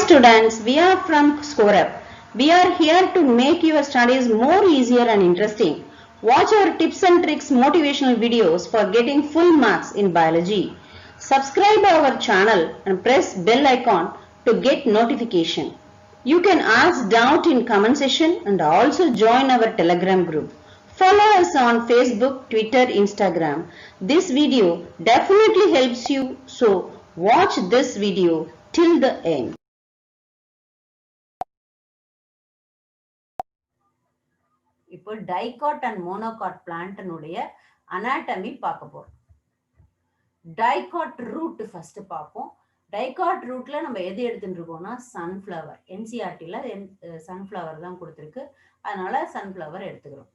students, we are from ScoreUp. We are here to make your studies more easier and interesting. Watch our tips and tricks motivational videos for getting full marks in biology. Subscribe our channel and press bell icon to get notification. You can ask doubt in comment section and also join our Telegram group. Follow us on Facebook, Twitter, Instagram. This video definitely helps you, so watch this video till the end. இப்போ dicot and monocot பிளான்ட்னுடைய anatomy பார்க்க போறோம். Dicot root first பார்ப்போம். Dicot ரூட்ல நம்ம எது எடுத்துட்டு இருக்கோம்னா sunflower. என்சிஆர்டில sunflower தான் கொடுத்துருக்கு, அதனால சன்ஃப்ளவர் எடுத்துக்கிறோம்.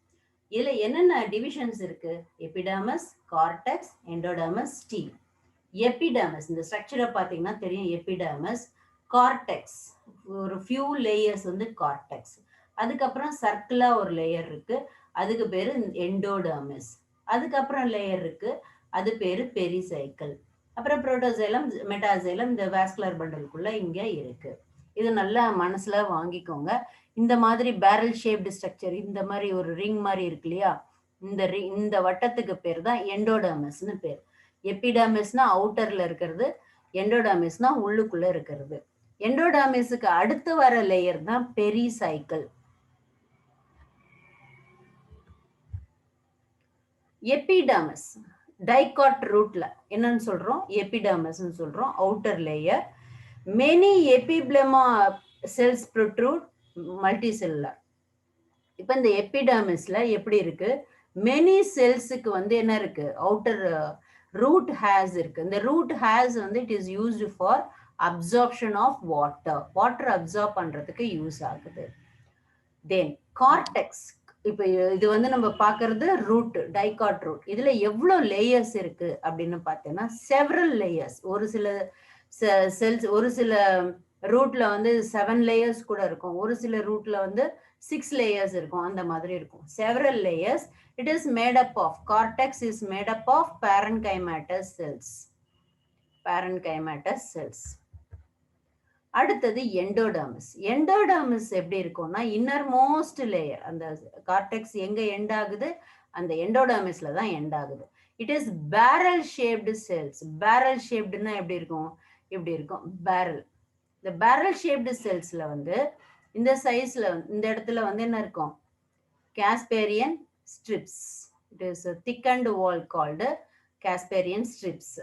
இதுல என்னென்ன டிவிஷன்ஸ் இருக்கு? Epidermis, cortex, endodermis, stele. Epidermis இந்த ஸ்ட்ரக்சரை பார்த்தீங்கன்னா தெரியும். எபிடர்மஸ், கார்டெக்ஸ் ஒரு ஃபியூ லேயர்ஸ் வந்து கார்டெக்ஸ். அதுக்கப்புறம் சர்க்குலா ஒரு லேயர் இருக்கு, அதுக்கு பேரு எண்டோடர்மிஸ். அதுக்கப்புறம் லேயர் இருக்கு, அது பேரு பெரிசைக்கிள். அப்புறம் புரோட்டோசைலம், மெட்டாசைலம் இந்த வாஸ்குலர் பண்டலுக்குள்ள இங்க இருக்கு. இது நல்லா மனசுல வாங்கிக்கோங்க. இந்த மாதிரி பேரல் ஷேப்டு ஸ்ட்ரக்சர், இந்த மாதிரி ஒரு ரிங் மாதிரி இருக்கு இல்லையா, இந்த வட்டத்துக்கு பேர் தான் எண்டோடர்மிஸ்னு பேர். எபிடர்மிஸ்னா அவுட்டர்ல இருக்கிறது, எண்டோடர்மிஸ்னா உள்ளுக்குள்ள இருக்கிறது. எண்டோடர்மிஸுக்கு அடுத்து வர லேயர் தான் பெரிசைக்கிள். எபிடர்மஸ் டைகாட் ரூட்ல என்னன்னு சொல்றோம்? எபிடர்மஸ் சொல்றோம், outer layer. Many epiblema cells protrude, multi cellular. இப்ப இந்த எபிடர்மஸ்ல எப்படி இருக்கு? மெனி செல்ஸுக்கு வந்து என்ன இருக்கு? அவுட்டர் ரூட் ஹேஸ் இருக்கு. இந்த ரூட் ஹேஸ் வந்து it is used for absorption of water. Water absorb பண்றதுக்கு யூஸ் ஆகுது. Then cortex. இப்போ இது வந்து நம்ம பாக்குறது ரூட், டைகாட் ரூட். இதுல எவ்வளவு லேயர்ஸ் இருக்கு அப்படின்னு பார்த்தீங்கன்னா செவரல் லேயர்ஸ். ஒரு சில செல்ஸ், ஒரு சில ரூட்ல வந்து 7 லேயர்ஸ் கூட இருக்கும், ஒரு சில ரூட்ல வந்து 6 லேயர்ஸ் இருக்கும், அந்த மாதிரி இருக்கும். Several layers. It is made up of, cortex is made up of parenchymatous cells. Parenchymatous cells. அடுத்தது எண்டோடர்மிஸ். எண்டோடர்மிஸ் எப்படி இருக்கும்னா இன்னர் மோஸ்ட் லேயர். அந்த கார்டெக்ஸ் எங்க எண்ட் ஆகுது? அந்த எண்டோடர்மிஸ்ல தான் எண்ட் ஆகுது. It is barrel shaped cells. Barrel ஷேப்டுன்னா எப்படி இருக்கும்? இப்படி இருக்கும் பேரல். இந்த பேரல் ஷேப்டு செல்ஸ்ல வந்து இந்த சைஸ்ல இந்த இடத்துல வந்து என்ன இருக்கும்? Casparian strips. It is thickened wall called Casparian strips.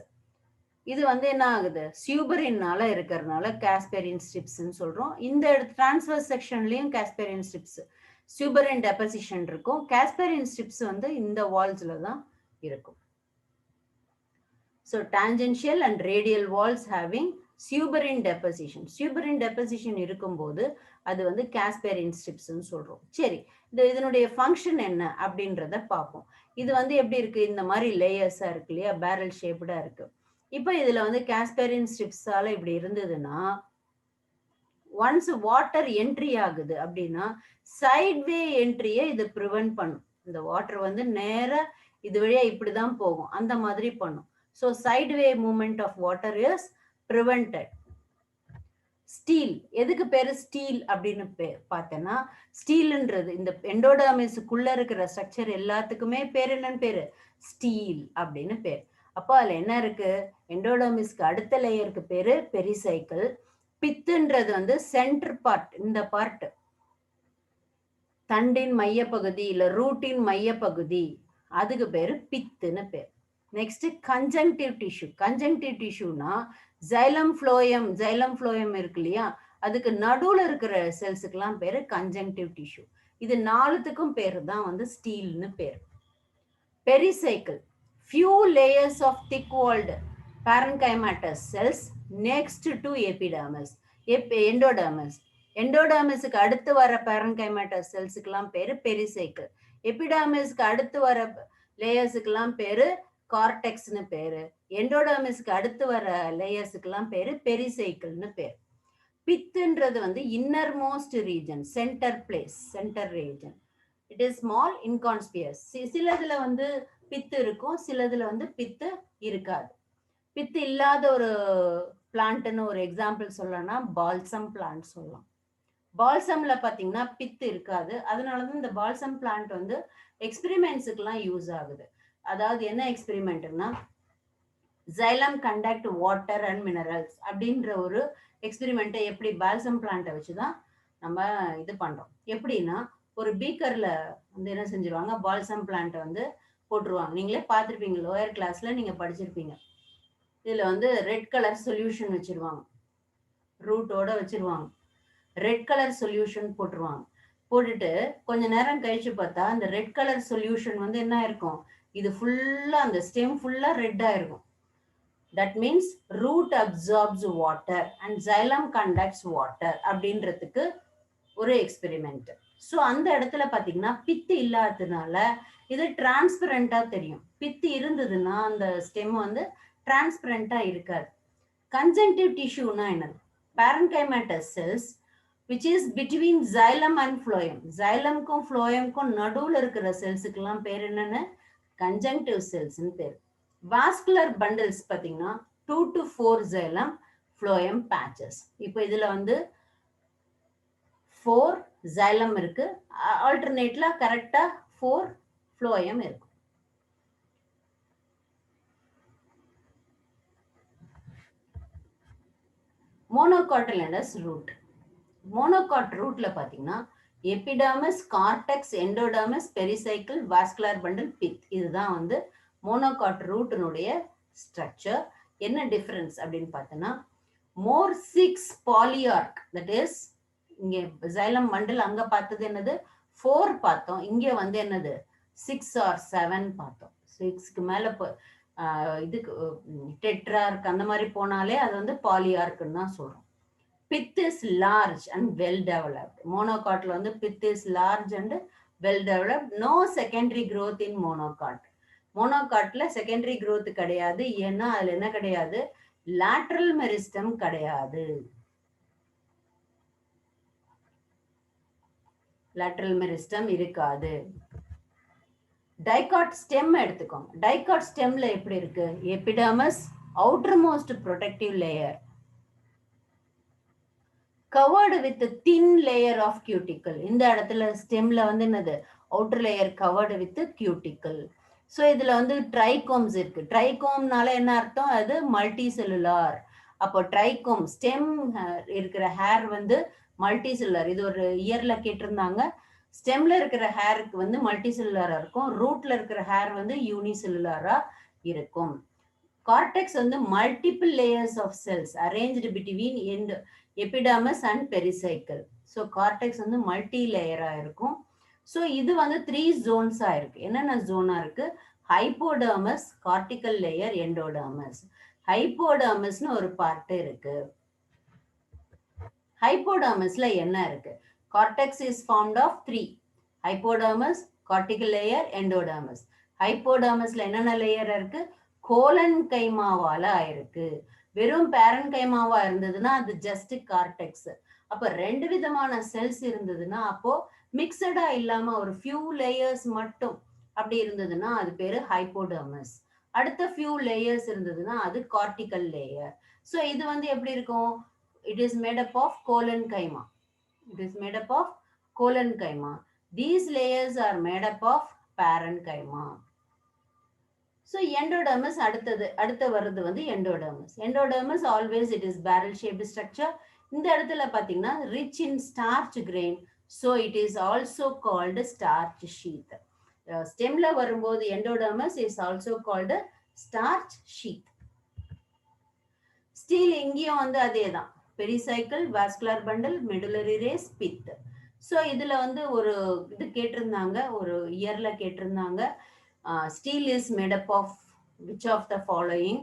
இது வந்து என்ன ஆகுது? சியூபரின்னால இருக்கிறதுனால காஸ்பேரியன் ஸ்ட்ரிப்ஸ்ன்னு சொல்றோம். இந்த டிரான்ஸ்வர்ஸ் செக்ஷன்லயும் காஸ்பேரியன் ஸ்ட்ரிப்ஸ், சியூபரின் டெபோசிஷன் இருக்கும். காஸ்பேரியன் ஸ்ட்ரிப்ஸ் வந்து இந்த வால்ஸ்ல தான் இருக்கும். So tangential and radial walls having suberin deposition. Suberin deposition இருக்கும்போது அது வந்து காஸ்பேரியன் ஸ்ட்ரிப்ஸ்ன்னு சொல்றோம். சரி, இதனுடைய ஃபங்க்ஷன் என்ன அப்படின்றத பார்ப்போம். இது வந்து எப்படி இருக்கு? இந்த மாதிரி லேயர்ஸா இருக்கு இல்லையா, பேரல் ஷேப்டா இருக்கு. இப்ப இதுல வந்து காஸ்பேரியன் ஸ்ட்ரிப்ஸால இப்படி இருந்ததுன்னா, ஒன்ஸ் வாட்டர் என்ட்ரி ஆகுது அப்படின்னா சைட்வே என்ட்ரியை இது ப்ரிவென்ட் பண்ணும். இந்த வாட்டர் வந்து நேரா இது வழியா இப்படிதான் போகும், அந்த மாதிரி பண்ணும். So sideway movement of water is prevented. Stele. எதுக்கு பேரு ஸ்டீல் அப்படின்னு பார்த்தேன்னா, ஸ்டீல்ன்றது இந்த எண்டோடர்மிஸுக்குள்ள இருக்கிற ஸ்ட்ரக்சர் எல்லாத்துக்குமே பேர் என்னன்னு பேரு? ஸ்டீல் அப்படின்னு பேர். அப்போ அதுல என்ன இருக்கு? எண்டோடர்மிஸ்க்கு அடுத்த லேயருக்கு பேரு பெரிசைக்கிள். பித்துன்றது வந்து சென்டர் பார்ட், இந்த பார்ட் தண்டின் மையப்பகுதி இல்ல ரூட்டின் மையப்பகுதி, அதுக்கு பேரு பித்துன்னு பேர். Next conjunctive tissue. கன்ஜங்டிவ் டிஷ்யூனா ஜைலம் ஃப்ளோயம். ஜைலம் ஃப்ளோயம் இருக்கு இல்லையா, அதுக்கு நடுவுல இருக்கிற செல்ஸுக்கெல்லாம் பேரு கன்ஜங்டிவ் டிஷ்யூ. இது நாலுத்துக்கும் பேரு தான் வந்து ஸ்டீல்னு பேர். Pericycle. Few layers of thick-walled parenchymatous cells next to epidermis. Endodermis. எண்டோடர்மிஸுக்கு அடுத்து வர பேரன்கைமேட்டஸ் செல்ஸுக்கெல்லாம் பேரு பெரிசைக்கிள். எபிடர்மிஸ்க்கு அடுத்து வர லேயர்ஸுக்கெல்லாம் பேரு கார்டெக்ஸ்னு பேரு. எண்டோடர்மிஸ்க்கு அடுத்து வர லேயர்ஸுக்கெல்லாம் பேரு பெரிசைக்கிள்னு பேர். பித்துன்றது வந்து inner most region, centre place, centre region. It is small inconspicuous. சிலதுல வந்து பித்து இருக்கும், சிலதுல வந்து பித்து இருக்காது. பித்து இல்லாத ஒரு பிளான்ட்னு ஒரு எக்ஸாம்பிள் சொல்லணும்னா பால்சம் பிளான்ட் சொல்லலாம். பால்சம்ல பாத்தீங்கன்னா பித்து இருக்காது. அதனாலதான் இந்த பால்சம் பிளான்ட் வந்து எக்ஸ்பெரிமெண்ட்ஸுக்கெல்லாம் யூஸ் ஆகுது. அதாவது என்ன எக்ஸ்பெரிமெண்ட்னா xylem conduct water and minerals அப்படின்ற ஒரு எக்ஸ்பெரிமெண்ட்டை எப்படி பால்சம் பிளான்ட்டை வச்சுதான் நம்ம இது பண்றோம். எப்படின்னா ஒரு பீக்கர்ல வந்து என்ன செஞ்சிருவாங்க, பால்சம் பிளான்ட்டை வந்து போட்டுருவாங்க. நீங்களே பார்த்துருப்பீங்க, லோயர் கிளாஸ்ல நீங்க படிச்சிருப்பீங்க. இதுல வந்து ரெட் கலர் சொல்யூஷன் வச்சிருவாங்க, ரூட்டோட வச்சிருவாங்க. ரெட் கலர் சொல்யூஷன் போட்டுருவாங்க. போட்டுட்டு கொஞ்ச நேரம் கழிச்சு பார்த்தா அந்த ரெட் கலர் சொல்யூஷன் வந்து என்ன இருக்கும், இது ஃபுல்லா அந்த ஸ்டெம் ஃபுல்லா ரெட்டா இருக்கும். That means root absorbs water and xylem conducts water அப்படின்றதுக்கு ஒரு எக்ஸ்பெரிமெண்ட். ஸோ அந்த இடத்துல பார்த்தீங்கன்னா பித்து இல்லாததுனால இது டிரான்ஸ்பரண்டா தெரியும். பித்து இருந்ததுன்னா அந்த ஸ்டெம் வந்து டிரான்ஸ்பரண்டா இருக்காது. கன்ஜங்டிவ் டிஷ்யூனா என்னது, parenchymatous cells which is between xylem and phloem. xylemக்கும் phloemக்கும் நடுவுல இருக்கிற செல்ஸுக்கெல்லாம் பேர் என்னன்னு கன்ஜங்டிவ் செல்ஸ்னு பேர். வாஸ்குலர் பண்டில்ஸ் பார்த்தீங்கன்னா 2 to 4 xylem phloem patches. இப்போ இதுல வந்து 4 xylem இருக்கு, ஆல்டர்னேட்ல கரெக்டா 4 phloem இருக்கு. மோனோகாட்டிலனஸ் ரூட். மோனோகாட் ரூட்ல பாத்தீங்கன்னா epidermis, cortex, endodermis, pericycle, vascular bundle, pith. இதுதான் வந்து மோனோகாட் ரூட்டினுடைய ஸ்ட்ரக்சர். என்ன டிஃபரன்ஸ் அப்படின்னு பார்த்தோன்னா மோர் 6 பாலியார்க், தட் இஸ் இங்கே xylem பண்டில் அங்க பார்த்தது என்னது 4 பார்த்தோம், இங்க வந்து என்னது 6 or 7 பார்த்தோம். 6க்கு மேல இதுக்கு டெட்ரார்க் அந்த மாதிரி போனாலே அது வந்து பாலியார்க்குன்னு தான் சொல்றோம். Pith is large and well developed. Monocot வந்து pith is large and well developed. No secondary growth in monocot. Monocotல secondary growth கிடையாது. ஏன்னா அதுல என்ன கிடையாது, lateral meristem கிடையாது. lateral meristem இருக்காது. Dicot stem எடுத்துக்கோங்க. Dicot stemல எப்படி இருக்கு, epidermis outermost protective layer covered with a thin layer of cuticle. இந்த இடத்துல ஸ்டெம்ல வந்து என்னது outer layer covered with cuticle. So இதுல வந்து ட்ரைகோம்ஸ் இருக்கு. ட்ரைகோம்னால என்ன அர்த்தம், அது மல்டி செல்லுலார். அப்போ ட்ரைகோம் ஸ்டெம் இருக்கிற ஹேர் வந்து மல்டி செல்லுலார். இது ஒரு இயர்ல கேட்டிருந்தாங்க. ஸ்டெம்ல இருக்கிற ஹேருக்கு வந்து மல்டி செல்லுலாரா இருக்கும், ரூட்ல இருக்கிற ஹேர் வந்து யூனிசெல்லுலாரா இருக்கும். கார்டெக்ஸ் வந்து multiple layers of cells arranged between epidermis and pericycle. So cortex வந்து மல்டி லேயரா இருக்கும். ஸோ இது வந்து 3 ஜோன்ஸா இருக்கு. என்னென்ன ஜோனா இருக்கு, ஹைப்போடர்மஸ், கார்டிகல் லேயர், எண்டோடர்மஸ். ஹைப்போடர்மஸ்னு ஒரு பார்ட் இருக்கு. ஹைப்போடர்மஸ்ல என்ன இருக்கு, cortex is formed of 3, hypodermis, cortical layer, endodermis. ஹைப்போடர்மஸ்ல என்னென்ன லேயர் இருக்கு, கோலன் கைமாவால ஆயிருக்கு. வெறும் பேரன் கைமாவா இருந்ததுன்னா அது ஜஸ்ட் கார்டெக்ஸ். அப்ப 2 விதமான செல்ஸ் இருந்ததுன்னா, அப்போ மிக்சடா இல்லாம ஒரு ஃபியூ லேயர்ஸ் மட்டும் அப்படி இருந்ததுன்னா அது பேரு ஹைப்போடர்மஸ். அடுத்த ஃபியூ லேயர்ஸ் இருந்ததுன்னா அது கார்டிகல் லேயர். ஸோ இது வந்து எப்படி இருக்கும், it is made up of collenchyma. It is made up of collenchyma. These layers are made up of parenchyma. So endodermis அடுத்த வர்றது வந்து endodermis. Endodermis always it is barrel shaped structure. இந்த இடத்துல பார்த்தீங்கன்னா rich in starch grain, so it is also called starch sheath. ஸ்டெம்ல வரும்போது endodermis is also called starch sheath. Stele இங்கேயும் வந்து அதே தான், pericycle, vascular bundle, medullary race, pith. So இதுல வந்து ஒரு இது கேட்டிருந்தாங்க, ஒரு இயர்ல கேட்டிருந்தாங்க, stele is made up of which of the following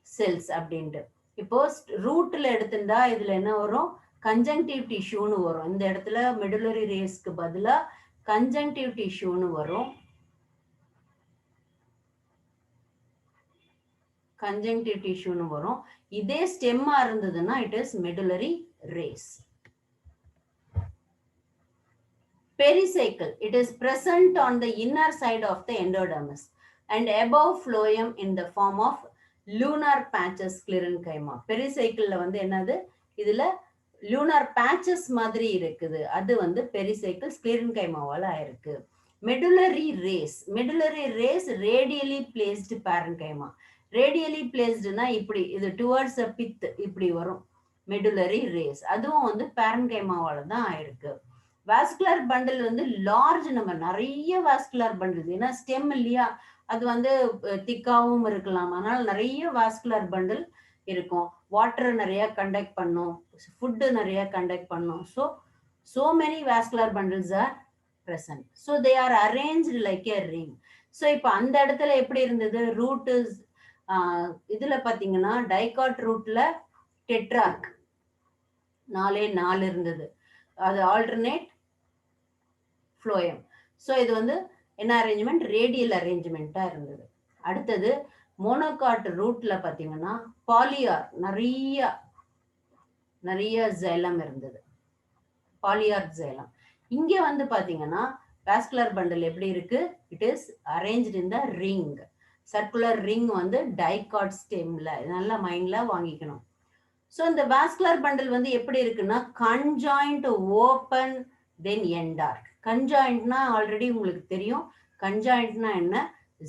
cells அப்படின்ட்டு. இப்போ ரூட்ல எடுத்துட்டா இதுல என்ன வரும், கன்ஜங்டிவ் டிஷ்யூன்னு வரும். இந்த இடத்துல மெடுலரி ரேஸ்க்கு பதிலா கன்ஜங்டிவ் டிஷ்யூன்னு வரும். கன்ஜங்டிவ் டிஷ்யூன்னு வரும். இதே ஸ்டெம்மா இருந்ததுன்னா it is medullary race. Pericycle, it is present on the inner side of the endodermis and above phloem in the form of lunar patches sclerenchyma. பெரிசைக்கிள்ல வந்து என்னது, இதுல லூனார் பேச்சஸ் மாதிரி இருக்குது, அது வந்து பெரிசைக்கிள் ஸ்க்ளிரன்கைமாவால ஆயிருக்கு. Medullary rays. Medullary rays radially placed parenchyma. Radially பிளேஸ்டுனா இப்படி, இது டுவர்ட்ஸ் அ பித் இப்படி வரும் மெடுலரி ரேஸ், அதுவும் வந்து பேரன்கைமாவால தான் ஆயிருக்கு. வாஸ்குலர் பண்டில் வந்து லார்ஜ் நம்பர், நிறைய வாஸ்குலர் பண்டில், ஏன்னா ஸ்டெம் இல்லையா, அது வந்து திக்காவும் இருக்கலாம், அதனால நிறைய வாஸ்குலர் பண்டில் இருக்கும். வாட்டர் நிறைய கண்டக்ட் பண்ணும், ஃபுட்டு நிறைய கண்டக்ட் பண்ணும். so many vascular bundles are present, so they are arranged like a ring. so இப்போ அந்த இடத்துல எப்படி இருந்தது, ரூட் இதுல பாத்தீங்கன்னா டைகாட் ரூட்ல டெட்ராக் 4 இருந்தது, அது ஆல்டர்னேட் ஃப்ளோயம். ஸோ இது வந்து என்ன அரேஞ்ச்மெண்ட், ரேடியல் அரேஞ்ச்மெண்ட்டா இருந்தது. அடுத்தது மோனோகாட் ரூட்ல பாத்தீங்கன்னா பாலியார், நிறைய ஜைலம் இருந்தது, பாலியார் ஜைலம். இங்க வந்து பாத்தீங்கன்னா வாஸ்குலர் பண்டில் எப்படி இருக்கு, it is arranged in the ring, circular ring வந்து டைகாட் ஸ்டெம்ல, நல்லா மைண்ட்ல வாங்கிக்கணும். ஸோ இந்த வாஸ்குலர் பண்டில் வந்து எப்படி இருக்குன்னா கன்ஜாயிண்ட் ஓப்பன் தென் எண்டார்க். கன்ஜாயிண்ட்னா ஆல்ரெடி உங்களுக்கு தெரியும், கன்ஜாயிண்ட்னா என்ன,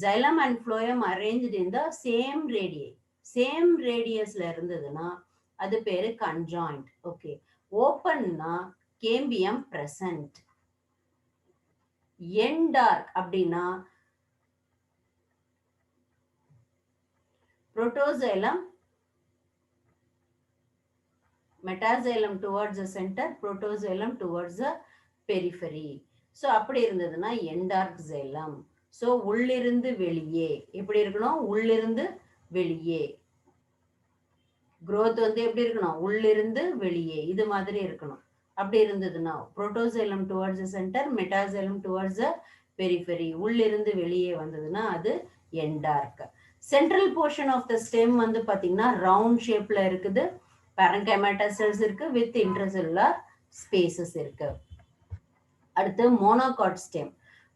xylem and phloem arranged in the same radii, same ரேடியஸ்ல இருந்ததுன்னா அது பேரு கன்ஜாயிண்ட். ஓகே, ஓப்பன்னா கேம்பியம் பிரசன்ட். எண்டார்க் அப்படின்னா protoxylem, metaxylem towards the center, protoxylem towards the periphery. ஸோ அப்படி இருந்ததுன்னா எண்டார்க் xylem. ஸோ உள்ளிருந்து வெளியே எப்படி இருக்கணும், உள்ளிருந்து வெளியே. growth வந்து எப்படி இருக்கணும், உள்ளிருந்து வெளியே இது மாதிரி இருக்கணும். அப்படி இருந்ததுன்னா protoxylem towards the centre, metaxylem towards the periphery, உள்ளிருந்து வெளியே வந்ததுன்னா அது endarch. Central portion of the stem வந்து பாத்தீங்கன்னா ரவுண்ட் ஷேப்ல இருக்குது, parenchymatous cells இருக்கு, வித் இன்டர்செல்லுலார் ஸ்பேசஸ் இருக்கு. அடுத்து மோனோகாட் ஸ்டெம்.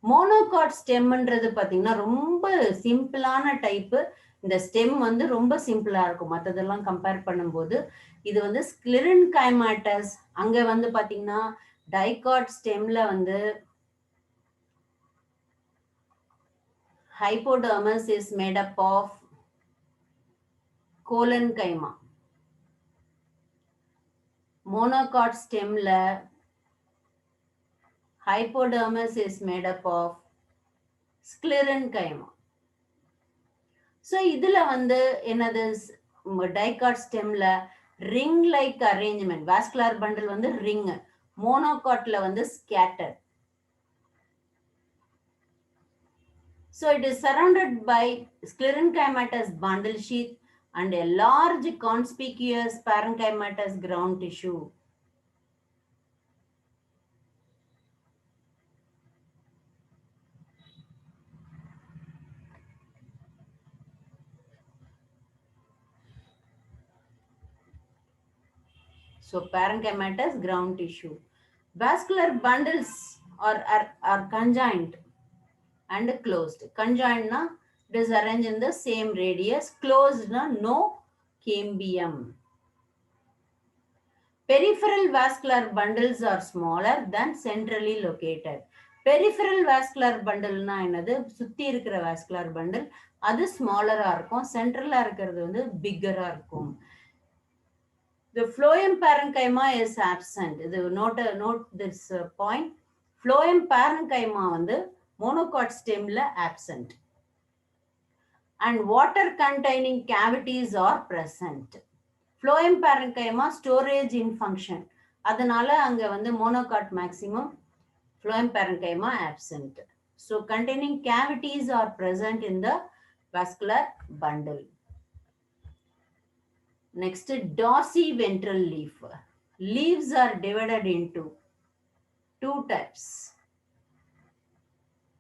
மோனோகாட் ஸ்டெம்ன்றது பாத்தீங்கன்னா ரொம்ப சிம்பிளான டைப்பு. இந்த ஸ்டெம் வந்து ரொம்ப சிம்பிளா இருக்கும் மற்றதெல்லாம் கம்பேர் பண்ணும்போது. இது வந்து ஸ்க்ளிரன்கைமாட்டஸ். அங்க வந்து பாத்தீங்கன்னா டைகாட் ஸ்டெம்ல வந்து hypodermis is made up of collenchyma. Monocot stemல hypodermis is made up of sclerenchyma. So இதுல வந்து என்னது, டைகாட் ஸ்டெம்ல ring like arrangement, vascular bundle வந்து ரிங், மோனோகாட்ல வந்து scatter. So it is surrounded by sclerenchymatous bundle sheath and a large conspicuous parenchymatous ground tissue. So parenchymatous ground tissue. Vascular bundles are conjoined and closed. Conjoined na, it is arranged in the same radius. Closed na, no cambium. Peripheral vascular bundles are smaller than centrally located. Peripheral vascular bundle na என்னது, சுத்தி இருக்கிற vascular bundle அது ஸ்மாலரா இருக்கும், சென்ட்ரலா இருக்கிறது வந்து பிக்கரா இருக்கும். The phloem parenchyma is absent. இது note this point. Phloem parenchyma வந்து monocot stemல absent. And water containing cavities are present. Phloem parenchyma storage in function. அதனால அங்க வந்து monocot maximum, phloem parenchyma absent. So containing cavities are present in the vascular bundle. Next, dorsiventral leaf. Leaves are divided into 2 types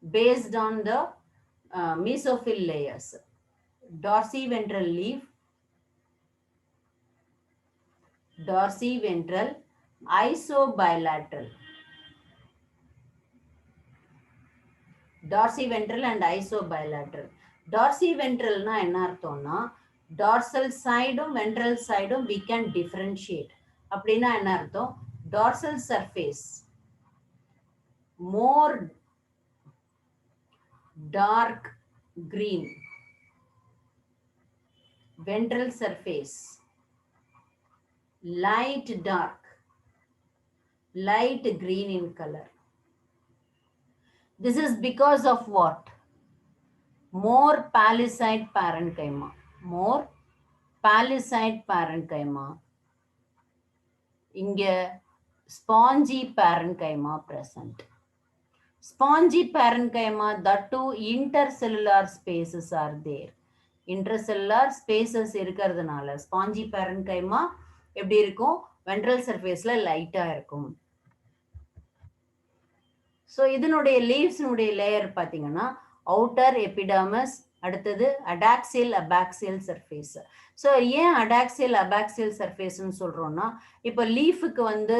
based on the mesophyll layers. Dorsiventral leaf, dorsiventral, isobilateral. Dorsiventral and isobilateral. Dorsiventral na என்ன அர்த்தம்னா dorsal சைடும் ventral சைடும் we can differentiate. அப்படின்னா என்ன அர்த்தம்? dorsal surface more dark green, ventral surface light green in color. This is because of what? More palisade parenchyma. More palisade parenchyma. இங்க spongy parenchyma present. Spongy parenchyma, that too intercellular spaces are there. Intercellular spaces இருக்கிறதுனால spongy parenchyma எப்படி இருக்கும்? ventral surfaceல லைட்டா இருக்கும். So இதனுடைய லீவ்ஸ்னுடைய layer பார்த்தீங்கன்னா outer epidermis, அடுத்தது adaxial abaxial surface. So ஏன் அடாக்சியல் அபாக்சியல் சர்ஃபேஸ்ன்னு சொல்றோம்னா, இப்போ லீஃபுக்கு வந்து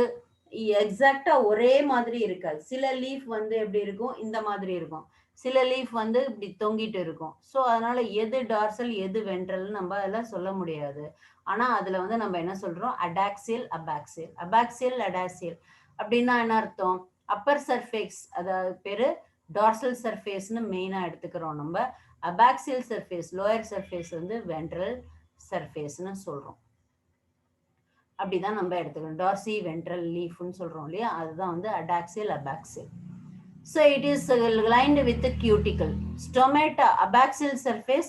எக்ஸாக்டா ஒரே மாதிரி இருக்காது. சில லீஃப் வந்து எப்படி இருக்கும்? இந்த மாதிரி இருக்கும். சில லீஃப் வந்து இப்படி தொங்கிட்டு இருக்கும். ஸோ அதனால எது டார்சல் எது வென்ட்ரல் நம்ம அதெல்லாம் சொல்ல முடியாது. ஆனா அதுல வந்து நம்ம என்ன சொல்றோம்? Adaxial abaxial. அபாக்சியல் அடாக்சியல் அப்படின்னா என்ன அர்த்தம்? அப்பர் சர்ஃபேஸ், அதாவது பேரு டார்சல் சர்ஃபேஸ்னு மெயினா எடுத்துக்கிறோம் நம்ம. அபாக்சியல் சர்ஃபேஸ் லோயர் சர்ஃபேஸ் வந்து வென்ட்ரல் சர்ஃபேஸ்னு சொல்றோம். அப்படிதான் நம்ம எடுத்துக்கிறோம். டார்சி வென்ட்ரல் லீஃப்னு சொல்றோம் இல்லையா, அதுதான் வந்து adaxial abaxial. So it is lined with the cuticle. Stomata, abaxial surface,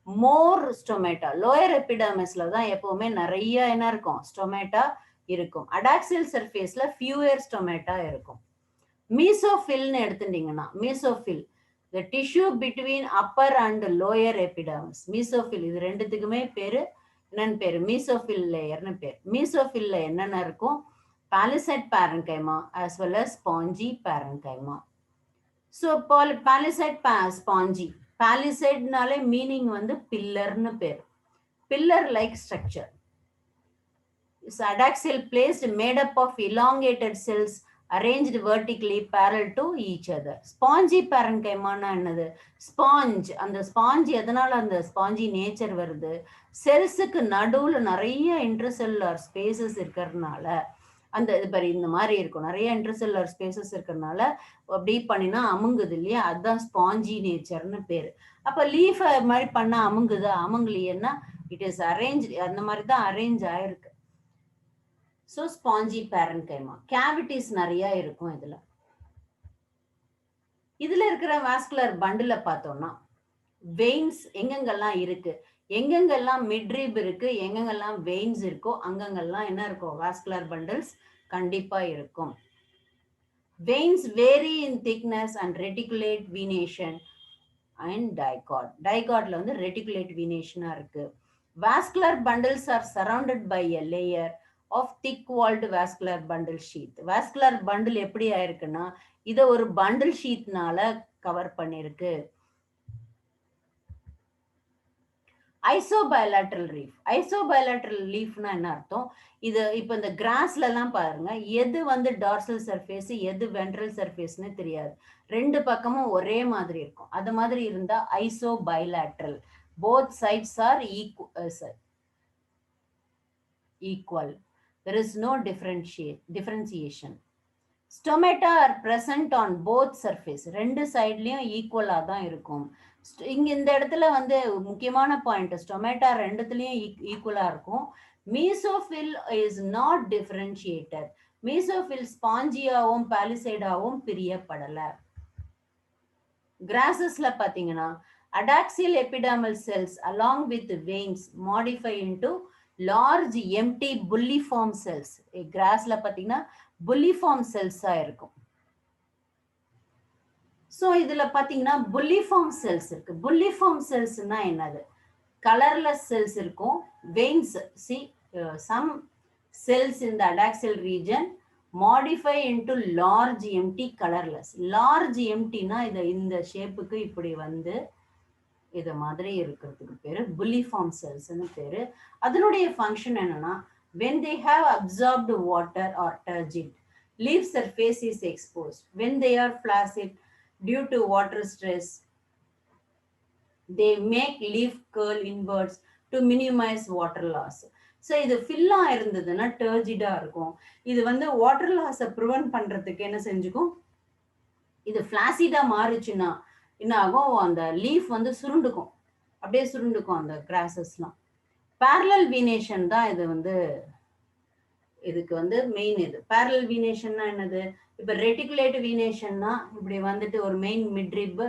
more stomata. Lower epidermisல தான் எப்பவுமே நிறைய என்ன இருக்கும்? Stomata இருக்கும். Adaxial surfaceல fewer stomata இருக்கும். Mesophilன்னு எடுத்துட்டீங்கன்னா, mesophil, the tissue between upper and lower epidermis. Mesophil இது ரெண்டுத்துக்குமே பேரு என்னன்னு பேரு? mesophil லேயர்னு பேரு. mesophilல என்னென்ன இருக்கும்? palisade parenchyma as well as spongy parenchyma. So palisade spongy. Palisade நாலே meaning வந்து pillarன்னு பேரு. Pillar like structure. It's adaxial placed made up of elongated cells arranged vertically parallel to each other. Spongy parenchyma என்னது? Sponge. அந்த sponge எதனால அந்த spongy nature வருது? செல்ஸுக்கு நடுவுல நிறைய intracellular spaces இருக்கிறதுனால அந்த இந்த மாதிரி இருக்கும். நிறைய இன்டர்செல்லுலர் ஸ்பேசஸ் இருக்கிறதுனால அப்படி பண்ணினா அமுங்குது இல்லையா, அதுதான் ஸ்பாஞ்சி நேச்சர்னு பேரு. அப்ப லீஃப் மாதிரி பண்ணா அமுங்குதா? அமுங்கலையேன்னா இட் இஸ் அரேஞ்ச், அந்த மாதிரி தான் அரேஞ்ச் ஆயிருக்கு. So spongy parenchyma. கேவிட்டிஸ் நிறைய இருக்கும் இதுல. இதுல இருக்கிற வாஸ்குலர் பண்டில பார்த்தோம்னா வெயின்ஸ் எங்கெங்கெல்லாம் இருக்கு, எங்கெங்கெல்லாம் மிட்ரீப் இருக்கு, எங்கெங்கெல்லாம் வெயின்ஸ் இருக்கோ அங்கங்கெல்லாம் என்ன இருக்கும்? வாஸ்குலர் பண்டில்ஸ் கண்டிப்பா இருக்கும். Veins vary in thickness and reticulate venation and dicot. டைகாட்ல வந்து ரெட்டிகுலேட் வீனேஷனா இருக்கு. Vascular bundles are surrounded by a layer of thick walled vascular bundle sheath. Vascular bundle எப்படி ஆயிருக்குன்னா இதை ஒரு பண்டில் ஷீட்னால கவர் பண்ணிருக்கு. ஐசோபயலாட்ரல் லீஃப். ஐசோபயலாட்ரல் லீஃப்னா என்ன அர்த்தம்? இது இப்போ இந்த கிராஸ்ல எல்லாம் பாருங்க, எது வந்து டார்சல் சர்ஃபேஸ் எது வென்ட்ரல் சர்ஃபேஸ்னு தெரியாது. ரெண்டு பக்கமும் ஒரே மாதிரி இருக்கும். அது மாதிரி இருந்தா isobilateral. Both sides are equal. There is no differentiation. Stomata are present on both surface. ரெண்டு சைட்லயும் ஈக்குவலா தான் இருக்கும். இங்க இந்த இடத்துல வந்து முக்கியமான பாயிண்ட், ஸ்டொமேட்டா ரெண்டுத்துலயும் ஈக்குவலா இருக்கும். Mesophyll is not differentiated. Mesophyll ஸ்பாஞ்சியாவும் பாலிசைடாவும் பிரியப்படல. கிராசஸ்ல பாத்தீங்கன்னா adaxial epidermal cells along with veins modify into large empty bulliform cells. கிராஸ்ல பாத்தீங்கன்னா புல்லிஃபார்ம் செல்ஸா இருக்கும். ஸோ இதுல பாத்தீங்கன்னா புல்லிஃபார்ம் செல்ஸ் இருக்கு. புல்லிஃபார்ம் செல்ஸ்னா என்னது? கலர்லெஸ் செல்ஸ் இருக்கும். Veins, see some cells in the adaxial region modify into large empty colourless. Large எம்டினா இது இந்த ஷேப்புக்கு இப்படி வந்து இது மாதிரி இருக்கிறதுக்கு பேரு புல்லிஃபார்ம் செல்ஸ்னு பேரு. அதனுடைய ஃபங்க்ஷன் என்னன்னா, when they have absorbed water or turgid, leaf surface is exposed. When they are flaccid due to water stress, they make leaf curl inwards to minimise water loss. So இது ஃபில்லா இருந்ததுன்னா டர்ஜிடா இருக்கும். இது வந்து water லாஸை prevent பண்றதுக்கு என்ன செஞ்சுக்கும், இது ஃபிளாசிடா மாறுச்சுன்னா என்ன ஆகும், அந்த லீஃப் வந்து சுருண்டுக்கும், அப்படியே சுருண்டுக்கும் அந்த கிராசஸ்லாம். பேரலல் வீனேஷன் தான் இது வந்து இதுக்கு வந்து மெயின். இது பேரலல் வீனேஷன்னா என்னது, இப்ப ரெட்டிகுலேட் வீனேஷன்னா இப்படி வந்துட்டு ஒரு மெயின் மிட்ரிப்,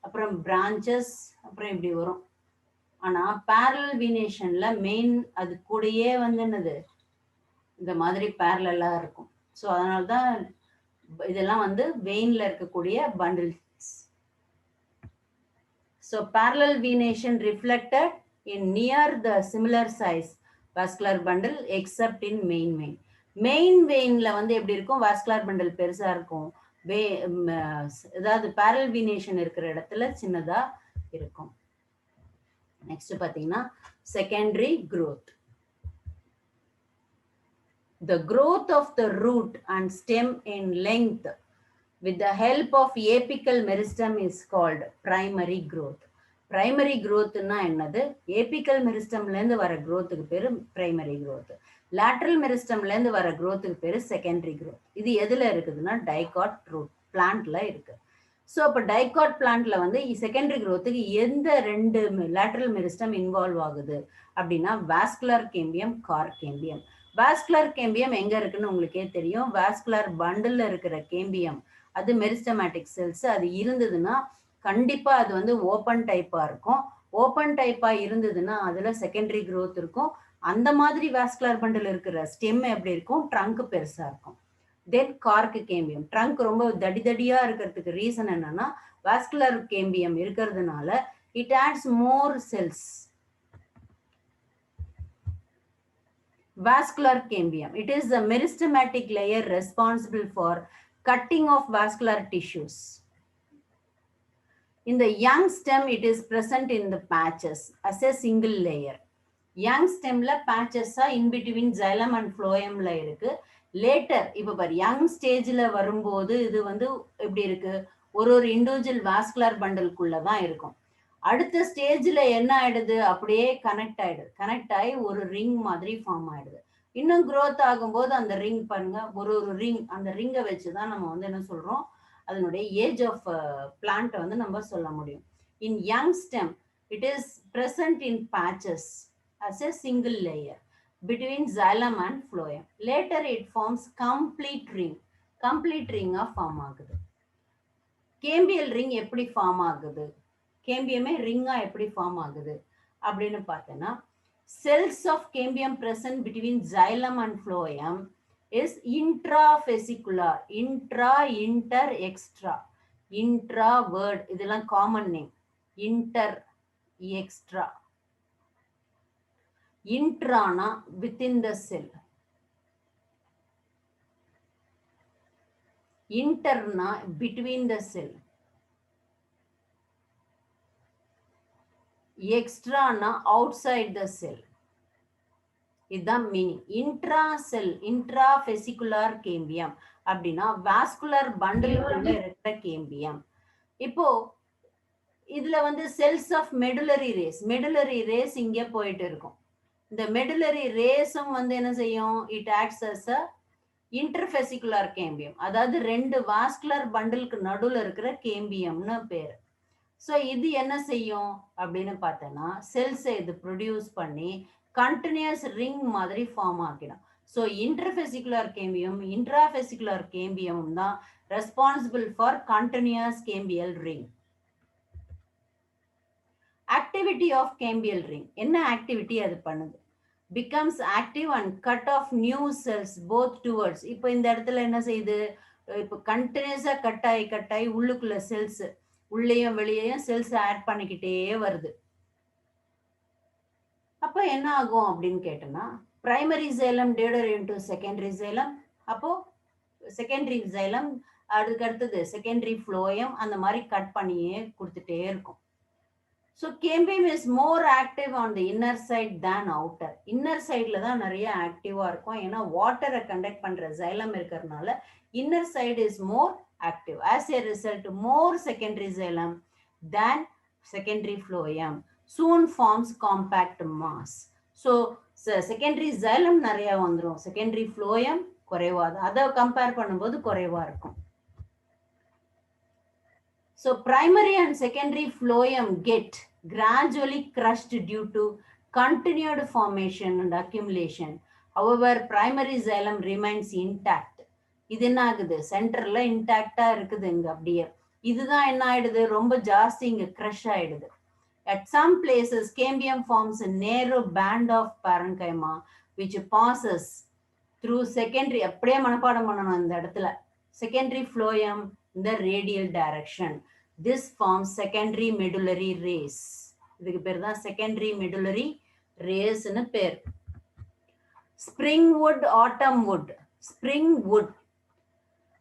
அப்புறம் பிரான்ச்சஸ், அப்புறம் இப்படி வரும். ஆனா பேரலல் வீனேஷன்ல மெயின் அது கூடயே வந்து என்னது இந்த மாதிரி பேரலா இருக்கும். ஸோ அதனால்தான் இதெல்லாம் வந்து வெயின்ல இருக்கக்கூடிய bundles. So parallel venation reflected in near the similar size vascular bundle except in main vein. Main வெயின்ல வந்து எப்படி இருக்கும், வாஸ்குலர் பண்டல் பெருசா இருக்கும், அதாவது பேரல் வீனேஷன் இருக்கிற இடத்துல சின்னதா இருக்கும். நெக்ஸ்ட் பாத்தீங்கன்னா secondary growth. The growth of the root and stem in length with the help of apical meristem is called primary growth. Primary growthனா என்னது, ஏபிக்கல் மெரிஸ்டம்ல இருந்து வர growthக்கு பேரு பிரைமரி growth. லேட்டரல் மெரிஸ்டம்ல இருந்து வர growthக்கு பேரு செகண்டரி growth. இது எதுல இருக்குதுன்னா டைகாட் ரூட் பிளான்ட்ல இருக்கு. ஸோ அப்போ டைகாட் பிளான்ட்ல வந்து செகண்டரி growthக்கு எந்த ரெண்டு லேட்டரல் மெரிஸ்டம் இன்வால்வ் ஆகுது அப்படின்னா vascular cambium, cork cambium. Vascular cambium எங்க இருக்குன்னு உங்களுக்கே தெரியும், வாஸ்குலர் பண்டில் இருக்கிற கேம்பியம் அது மெரிஸ்டமேட்டிக் செல்ஸ். அது இருந்ததுன்னா கண்டிப்பா அது வந்து ஓப்பன் டைப்பா இருக்கும். ஓப்பன் டைப்பா இருந்ததுன்னா அதுல செகண்டரி growth இருக்கும். அந்த மாதிரி வாஸ்குலர் பண்டில் இருக்கிற ஸ்டெம் எப்படி இருக்கும், ட்ரங்க் பெருசா இருக்கும். தென் கார்க் கேம்பியம், ட்ரங்க் ரொம்ப தடிதடியா இருக்கிறதுக்கு ரீசன் என்னன்னா வாஸ்குலர் கேம்பியம் இருக்கிறதுனால it adds more cells. Vascular cambium, it is the meristematic layer responsible for cutting of vascular tissues. In the young stem, it is present in the patches as a single layer. Young stem la patches in between xylem and phloem la இருக்கு. Later, இப்போ பாரு young stage ல வரும்போது இது வந்து எப்படி இருக்கு, ஒரு இண்டிவிஜுவல் வாஸ்குலர் பண்டலுக்குள்ள தான் இருக்கும். அடுத்த ஸ்டேஜ்ல என்ன ஆயிடுது, அப்படியே கனெக்ட் ஆயிடுது, கனெக்ட் ஆகி ஒரு ரிங் மாதிரி ஃபார்ம் ஆயிடுது. இன்னும் growth ஆகும்போது அந்த ரிங் பாருங்க, ஒரு ரிங், அந்த ரிங்கை வச்சுதான் நம்ம வந்து என்ன சொல்றோம், அதனுடைய ஏஜ் ஆஃப் பிளான்ட் வந்து நம்ம சொல்ல முடியும். இன் young stem it is present in patches as a single layer between xylem and phloem. Later it forms complete ring form ஆகுது. கேம்பியல் ரிங் எப்படி ஃபார்ம் ஆகுது, கேம்பியமே ரிங்கா எப்படி ஃபார்ம் ஆகுது அப்படின்னு பார்த்தேன்னா, cells of cambium present between xylem and phloem is intravesicular. inter extra, intra word இதெல்லாம் common name, inter extra. intrana within the cell, interna between the cell, extrana outside the cell. இதுதான் meaning. Intra cell, intrafascicular cambium அப்படின்னா vascular பண்டிலுக்குள்ள இருக்கிற cambium. இப்போ இதுல வந்து cells of medullary rays, medullary rays இங்க போயிட்டு இருக்கும். இந்த மெடுலரி ரேஸும் வந்து என்ன செய்யும், it acts as a interfascicular cambium, அதாவது ரெண்டு வாஸ்குலர் பண்டிலுக்கு நடுவில் இருக்கிற கேம்பியம்னு பேர். ஸோ இது என்ன செய்யும் அப்படின்னு பார்த்தோன்னா, செல்ஸை இது ப்ரொடியூஸ் பண்ணி கண்டினியூஸ் ரிங் மாதிரி ஃபார்ம் ஆகிடும். So interfascicular cambium, intrafascicular cambium தான் responsible for continuous cambial ring. Activity of cambial ring, என்ன ஆக்டிவிட்டி அது பண்ணுது, becomes active and cut off new cells both towards. இப்போ இந்த இடத்துல என்ன செய்யுது, இப்போ கண்டினியூஸா கட் ஆகி உள்ளுக்குள்ள செல்ஸ், உள்ளேயும் வெளியேயும் செல்ஸ் ஆட் பண்ணிக்கிட்டே வருது. அப்போ என்ன ஆகும் அப்படின்னு கேட்டோம்னா, primary xylem divided into secondary xylem, அப்போ செகண்டரி xylem அதுக்கு அடுத்தது செகண்டரி phloem, அந்த மாதிரி கட் பண்ணியே கொடுத்துட்டே இருக்கும். So cambium is more active on the inner side than outer. Inner சைட்ல தான் நிறைய ஆக்டிவா இருக்கும், ஏன்னா வாட்டரை கண்டக்ட் பண்ற xylem இருக்கிறதுனால inner side is more active. As a result more secondary xylem than secondary phloem. soon forms compact mass. So secondary xylem நிறைய வந்துரும், secondary phloem குறைவா, அதை கம்பேர் பண்ணும்போது குறைவா இருக்கும். So primary and secondary phloem get gradually crushed due to continued formation and accumulation. However, primary xylem remains intact. இது என்ன ஆகுது, சென்டர்ல இன்டாக்டா இருக்குது இங்க அப்படியே. இதுதான் என்ன ஆயிடுது, ரொம்ப ஜாஸ்தி இங்க கிரஷ் ஆயிடுது. At some places, cambium forms a narrow band of parenchyma which passes through secondary, அப்படியே மனப்பாடம் பண்ணணும் இந்த இடத்துல, secondary phloem in the radial direction. This forms secondary medullary rays. இதுக்கு பேர் தான் secondary medullary rays ன்னு பேர். Spring wood, autumn wood. Spring wood.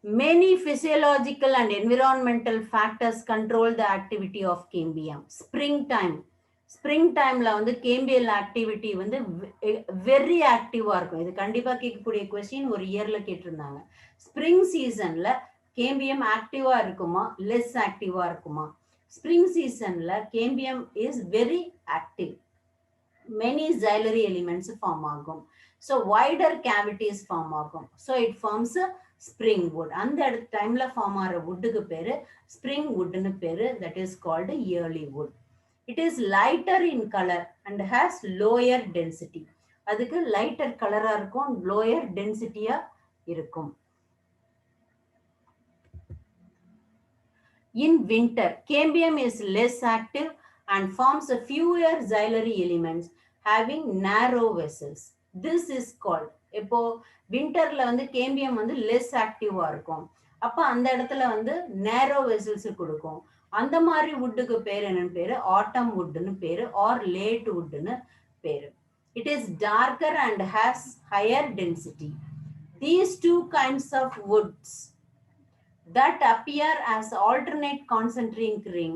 Many physiological and environmental factors control the activity of cambium. Springtimeல வந்து cambial activity வந்து very active-ஆ இருக்கும். இது கண்டிப்பா கேட்கக்கூடிய கொஸ்டின், ஒரு இயர்ல கேட்டிருந்தாங்க. ஸ்ப்ரிங் சீசன்ல cambium ஆக்டிவா இருக்குமா, லெஸ் ஆக்டிவா இருக்குமா? ஸ்ப்ரிங் சீசன்ல cambium is very active. Many xylary elements form ஆகும். So wider cavities form ஆகும். So it forms a spring wood. அந்த டைம்ல ஃபார்ம் ஆகிற வுட்டுக்கு பேரு ஸ்ப்ரிங் வுட்னு பேரு. that is called yearly wood. It is lighter in color and has lower density. அதுக்கு lighter கலரா இருக்கும், லோயர் டென்சிட்டியா இருக்கும். In winter, cambium is less active and forms a fewer xylary elements having narrow vessels. This is called, இப்போ விண்டர்ல வந்து cambium வந்து less ஆக்டிவா இருக்கும், அப்ப அந்த இடத்துல வந்து நேரோ வெசல்ஸ் கொடுக்கும். அந்த மாதிரி வுட்டுக்கு பேர் என்னன்னு பேரு ஆட்டம் வுட்னு பேரு, ஆர் லேட் வுட்னு பேரு. It is darker and has higher density. These two kinds of woods that appear as alternate concentric ring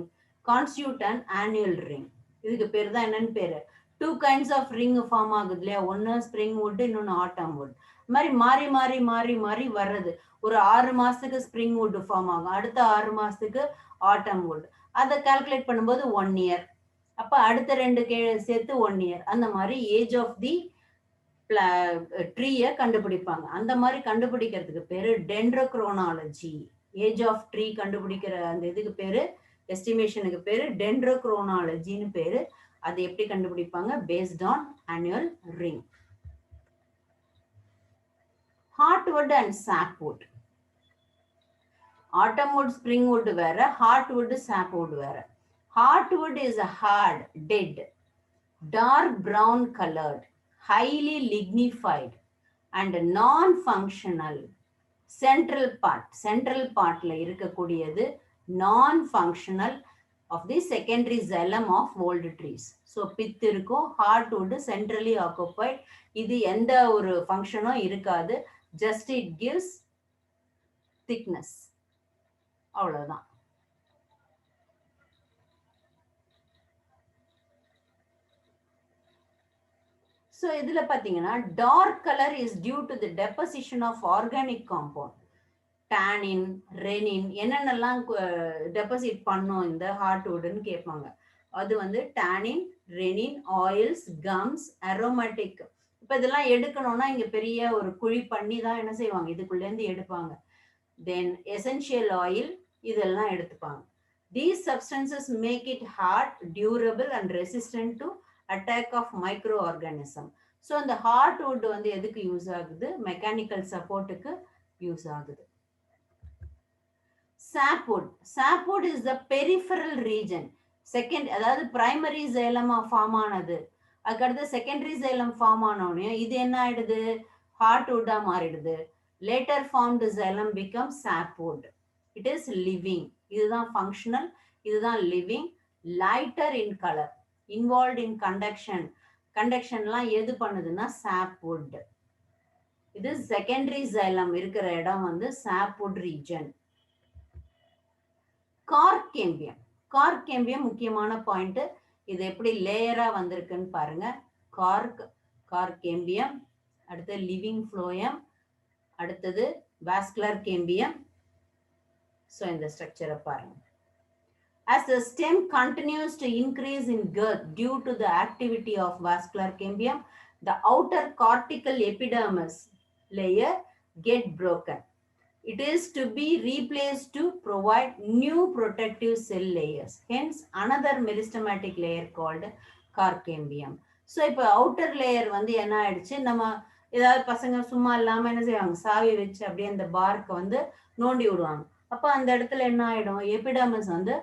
constitute an annual ring. இதுக்கு பேர் தான் என்னன்னு பேரு, two kinds of ring form ஆகுது இல்லையா, ஒன்னு ஸ்ப்ரிங் வுட், இன்னொன்னு ஆட்டம் வுட். மாதிரி மாறி மாறி மாறி மாறி வர்றது. ஒரு 6 மாசத்துக்கு ஸ்ப்ரிங் வுட் ஃபார்ம் ஆகும், அடுத்த 6 மாசத்துக்கு ஆட்டம் வுட். அதை கால்குலேட் பண்ணும்போது 1 year, அப்ப அடுத்த 2 சேர்த்து 1 year. அந்த மாதிரி ஏஜ் ஆஃப் தி ட்ரீயை கண்டுபிடிப்பாங்க. அந்த மாதிரி கண்டுபிடிக்கிறதுக்கு பேரு டென்ட்ரோக்ரோனாலஜி. ஏஜ் ஆஃப் ட்ரீ கண்டுபிடிக்கிற அந்த இதுக்கு பேரு, எஸ்டிமேஷனுக்கு பேரு டென்ட்ரோக்ரோனாலஜின்னு பேரு. அது எப்படி கண்டுபிடிப்பாங்க, based on annual ring. Heartwood and sapwood. Autumn wood, spring wood வேற, heartwood, sapwood வேற. Heartwood is a hard, dead, dark brown colored, highly lignified and non-functional central partல இருக்கக்கூடியது non-functional of the secondary xylem of old trees. So pith இருக்கும், heartwood centrally occupied. இது எந்த ஒரு ஃபங்க்ஷனும் இருக்காது, just it gives thickness, அவ்வளவுதான். So இதுல பாத்தீங்கன்னா dark color is due to the deposition of organic compound. tannin, renin என்னென்னலாம் டெபாசிட் பண்ணும் இந்த ஹார்ட்வுட்னு கேட்பாங்க. அது வந்து tannin, renin, oils, gums, aromatic. இப்ப இதெல்லாம் எடுக்கணும்னா இங்க பெரிய ஒரு குழி பண்ணி தான் என்ன செய்வாங்க, இதுக்குள்ள இருந்து எடுப்பாங்க. தென் எசென்ஷியல் ஆயில், இதெல்லாம் எடுத்துப்பாங்க. These substances make it hard, durable and resistant to attack of microorganism. So அந்த ஹார்ட்வுட் வந்து எதுக்கு யூஸ் ஆகுது, மெக்கானிக்கல் சப்போர்ட்டுக்கு யூஸ் ஆகுது. Sapwood is the peripheral region. அதாவது பிரைமரி xylem ஃபார்ம் ஆனது, அதுக்கடுத்து செகண்டரி xylem ஃபார்ம் ஆனோடனே இது என்ன ஆயிடுது, ஹார்ட்வுட்டா மாறிடுது. Later formed xylem becomes sapwood. It is living. இதுதான் functional, இதுதான் living. Lighter in color, involved in conduction. கண்டக்ஷன்லாம் எது பண்ணுதுன்னா sapwood. இது செகண்டரி xylem இருக்கிற இடம் வந்து sapwood region. கார்க் கேம்பியம் முக்கியமான பாயிண்ட். இது எப்படி லேயரா வந்திருக்குன்னு பாருங்க. கார்க் கேம்பியம், அடுத்து லிவிங் ஃப்ளோயம், அடுத்தது வாஸ்குலர் கேம்பியம். ஸோ இந்த ஸ்ட்ரக்சரை பாருங்க. As the stem continues to increase in girth due to the activity of vascular cambium, the outer cortical epidermis layer get broken. It is to be replaced to provide new protective cell layers. Hence, another meristematic layer called cork cambium. So இப்போ outer layer வந்து என்ன ஆயிடுச்சு, நம்ம ஏதாவது பசங்க சும்மா இல்லாமல் என்ன செய்வாங்க, சாவி வச்சு அப்படியே அந்த பார்க்கை வந்து நோண்டி விடுவாங்க. அப்போ அந்த இடத்துல என்ன ஆகிடும், எபிடர்மிஸ் வந்து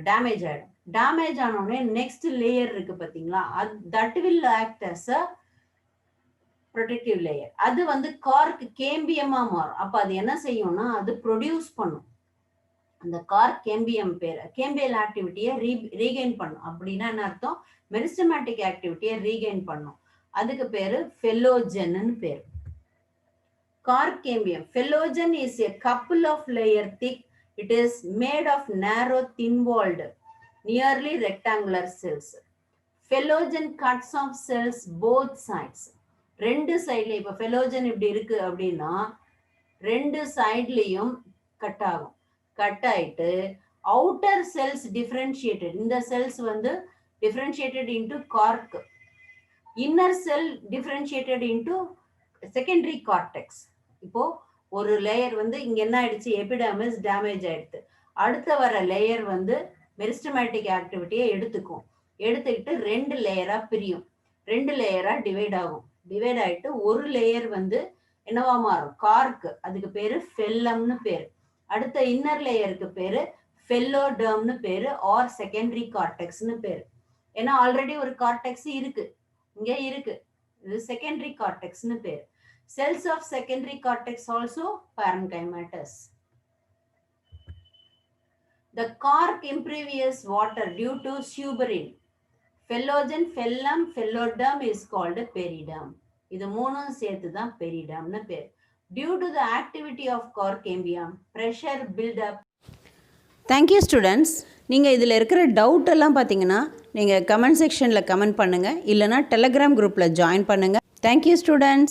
டேமேஜ் ஆகிடும். டேமேஜ் ஆனோடனே நெக்ஸ்ட் லேயர் இருக்கு பார்த்தீங்களா, அது that will act as a protective layer. அது வந்து கார்க் கேம்பியமா மாறும். அப்போ அது என்ன செய்யும்னா அது ப்ரொடியூஸ் பண்ணும். அந்த கார்க் கேம்பியம் பேர் கேம்பியல் ஆக்டிவிட்டியை ரீகெயின் பண்ணும். அப்படின்னா என்ன அர்த்தம், மெரிஸ்டமேட்டிக் ஆக்டிவிட்டியை ரீகெயின் பண்ணும். அதுக்கு பேரு ஃபெல்லோஜன்னு பேர். Cork cambium phellogen is a couple of layer thick. It is made of narrow thin-walled nearly rectangular cells. Phyllogen cuts off cells both sides. ரெண்டு சைட்ல இப்ப ஃபெலோஜன் இப்படி இருக்கு அப்படின்னா ரெண்டு சைட்லயும் கட் ஆகும். கட் ஆயிட்டு அவுட்டர் செல்ஸ் டிஃபரன்ஷியேட்டட், இந்த செல்ஸ் வந்து differentiated into cork, inner cell differentiated into secondary cortex. இப்போ ஒரு லேயர் வந்து இங்க என்ன ஆயிடுச்சு, எபிடர்மிஸ் டேமேஜ் ஆயிடுது. அடுத்த வர லேயர் வந்து மெரிஸ்டமேட்டிக் ஆக்டிவிட்டியை எடுத்துக்கும். எடுத்துக்கிட்டு ரெண்டு லேயரா பிரியும், ரெண்டு லேயரா டிவைட் ஆகும். டிவைட் ஆயிட்டு ஒரு லேயர் வந்து என்னவா மாறும், கார்க், அதுக்கு பேரு ஃபெல்லம்னு பேரு. அடுத்த இன்னர் லேயருக்கு பேரு ஃபெல்லோடர்ம்னு பேரு ஆர் செகண்டரி கார்டெக்ஸ்னு பேரு. ஏன்னா ஆல்ரெடி ஒரு கார்டெக்ஸ் இருக்கு, இங்க இருக்கு, இது செகண்டரி கார்டெக்ஸ்னு பேரு. Cells of secondary cortex also parenchymatous. The cork impervious water due to suberin. Phyllogen, phellum, phylloderm is called periderm. இது மூணும் சேர்த்து தான் பெரிடர்ம்னு பேர். Due to the activity of cork cambium, pressure build up. Thank you students. நீங்கள் இதில் இருக்கிற doubt எல்லாம் பார்த்தீங்கன்னா நீங்கள் கமெண்ட் செக்ஷனில் கமெண்ட் பண்ணுங்கள், இல்லைனா டெலகிராம் குரூப்பில் ஜாயின் பண்ணுங்கள். Thank you students.